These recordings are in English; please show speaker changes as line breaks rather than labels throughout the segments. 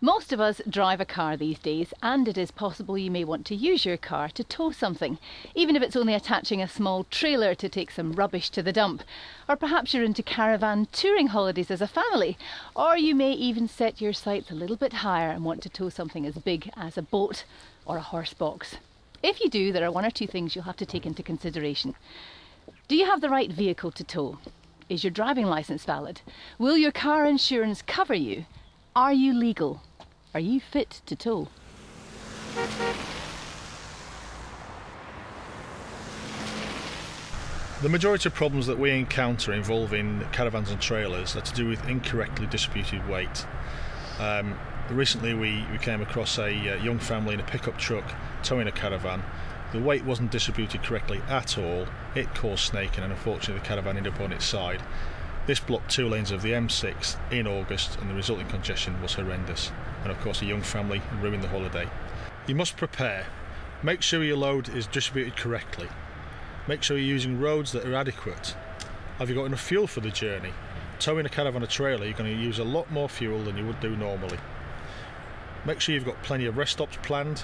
Most of us drive a car these days, and it is possible you may want to use your car to tow something, even if it's only attaching a small trailer to take some rubbish to the dump. Or perhaps you're into caravan touring holidays as a family, or you may even set your sights a little bit higher and want to tow something as big as a boat or a horse box. If you do, there are one or two things you'll have to take into consideration. Do you have the right vehicle to tow? Is your driving licence valid? Will your car insurance cover you? Are you legal? Are you fit to tow?
The majority of problems that we encounter involving caravans and trailers are to do with incorrectly distributed weight. Recently we came across a young family in a pickup truck towing a caravan. The weight wasn't distributed correctly at all. It caused snaking, and unfortunately the caravan ended up on its side. This blocked 2 lanes of the M6 in August, and the resulting congestion was horrendous. And of course a young family ruined the holiday. You must prepare. Make sure your load is distributed correctly. Make sure you're using roads that are adequate. Have you got enough fuel for the journey? Towing a caravan or trailer, you're going to use a lot more fuel than you would do normally. Make sure you've got plenty of rest stops planned.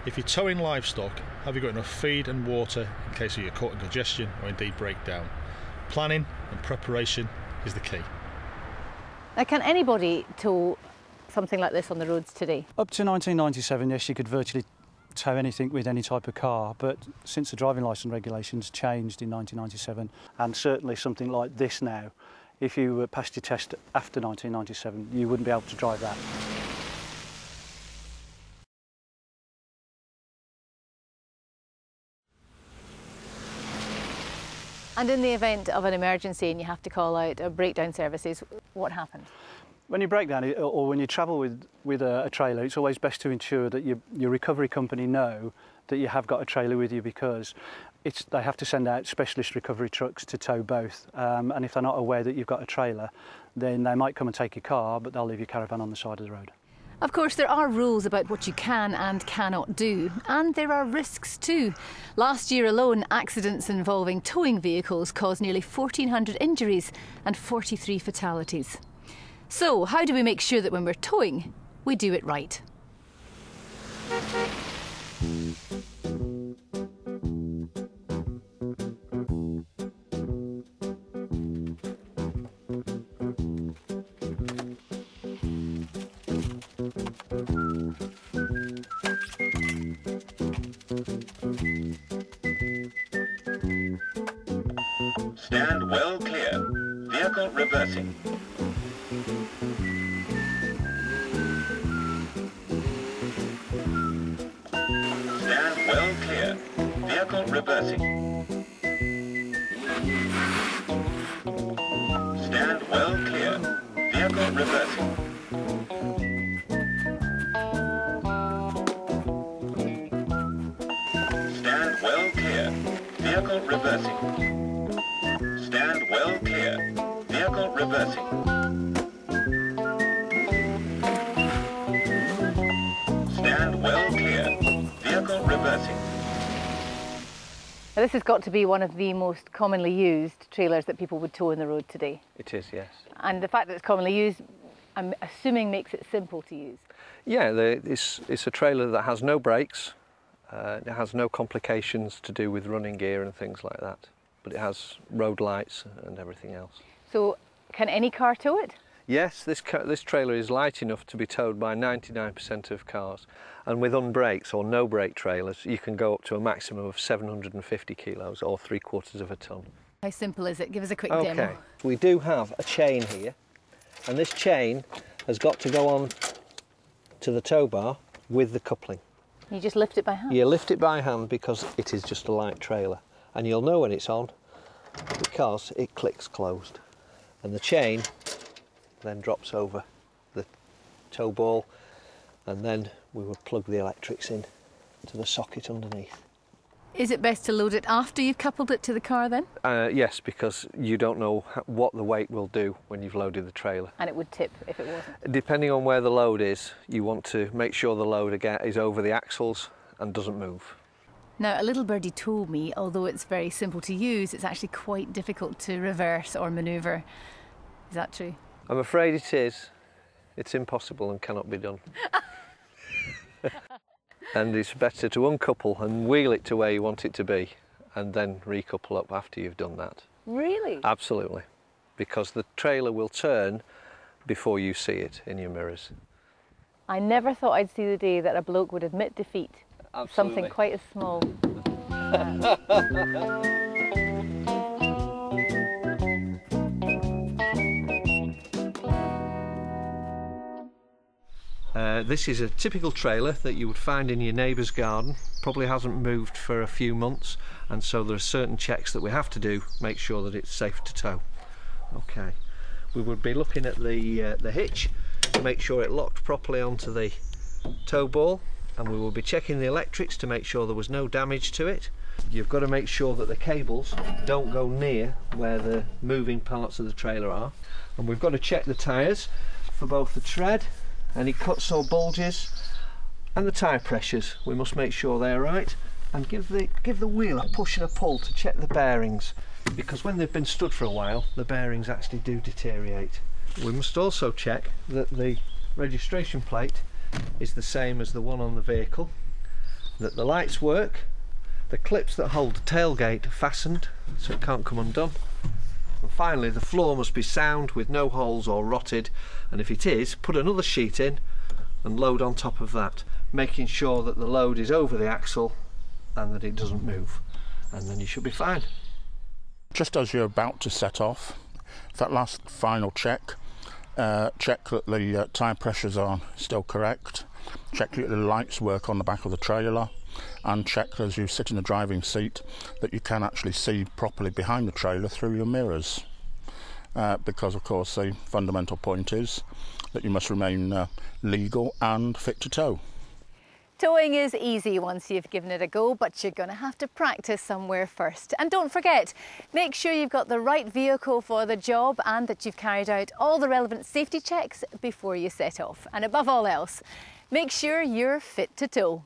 If you're towing livestock, have you got enough feed and water in case you're caught in congestion or indeed breakdown? Planning and preparation is the key.
Now, can anybody tow something like this on the roads today?
Up to 1997, yes, you could virtually tow anything with any type of car, but since the driving licence regulations changed in 1997, and certainly something like this now, if you passed your test after 1997, you wouldn't be able to drive that.
And in the event of an emergency and you have to call out breakdown services, what happens?
When you break down or when you travel with a trailer, it's always best to ensure that your recovery company know that you have got a trailer with you, because they have to send out specialist recovery trucks to tow both. And if they're not aware that you've got a trailer, then they might come and take your car, but they'll leave your caravan on the side of the road.
Of course, there are rules about what you can and cannot do, and there are risks too. Last year alone, accidents involving towing vehicles caused nearly 1,400 injuries and 43 fatalities. So, how do we make sure that when we're towing, we do it right?
Stand well clear. Vehicle reversing. Stand well clear. Vehicle reversing. Stand well clear. Vehicle reversing. Stand well clear. Vehicle reversing. Stand well clear. Vehicle reversing. Stand well clear. Vehicle reversing.
Now, this has got to be one of the most commonly used trailers that people would tow on the road today.
It is, yes.
And the fact that it's commonly used, I'm assuming, makes it simple to use.
Yeah, it's a trailer that has no brakes. It has no complications to do with running gear and things like that. But it has road lights and everything else.
So, can any car tow it?
Yes, this trailer is light enough to be towed by 99% of cars. And with unbrakes or no brake trailers, you can go up to a maximum of 750 kilos or 3/4 of a tonne.
How simple is it? Give us a quick
Okay,
demo.
we do have a chain here, and this chain has got to go on to the tow bar with the coupling.
You just lift it by hand?
You lift it by hand because it is just a light trailer, and you'll know when it's on because it clicks closed, and the chain then drops over the tow ball, and then we would plug the electrics in to the socket underneath.
Is it best to load it after you've coupled it to the car then?
Yes, because you don't know what the weight will do when you've loaded the trailer.
And it would tip if it wasn't?
Depending on where the load is, you want to make sure the load again is over the axles and doesn't move.
Now, a little birdie told me, although it's very simple to use, it's actually quite difficult to reverse or manoeuvre. Is that true?
I'm afraid it is. It's impossible and cannot be done. And it's better to uncouple and wheel it to where you want it to be and then recouple up after you've done that.
Really?
Absolutely. Because the trailer will turn before you see it in your mirrors.
I never thought I'd see the day that a bloke would admit defeat.
Absolutely.
Something quite as small.
This is a typical trailer that you would find in your neighbour's garden. Probably hasn't moved for a few months, and so there are certain checks that we have to do, make sure that it's safe to tow. Okay, we would be looking at the hitch to make sure it locked properly onto the tow ball, and we will be checking the electrics to make sure there was no damage to it. You've got to make sure that the cables don't go near where the moving parts of the trailer are, and we've got to check the tyres for both the tread, any cuts or bulges, and the tyre pressures. We must make sure they're right, and give the wheel a push and a pull to check the bearings, because when they've been stood for a while the bearings actually do deteriorate. We must also check that the registration plate is the same as the one on the vehicle, that the lights work, the clips that hold the tailgate are fastened so it can't come undone, and finally the floor must be sound with no holes or rotted, and if it is, put another sheet in and load on top of that, making sure that the load is over the axle and that it doesn't move, and then you should be fine.
Just as you're about to set off, that last final check, check that the tyre pressures are still correct, check that the lights work on the back of the trailer, and check as you sit in the driving seat that you can actually see properly behind the trailer through your mirrors. Because of course the fundamental point is that you must remain legal and fit to tow.
Towing is easy once you've given it a go, but you're going to have to practice somewhere first. And don't forget, make sure you've got the right vehicle for the job and that you've carried out all the relevant safety checks before you set off. And above all else, make sure you're fit to tow.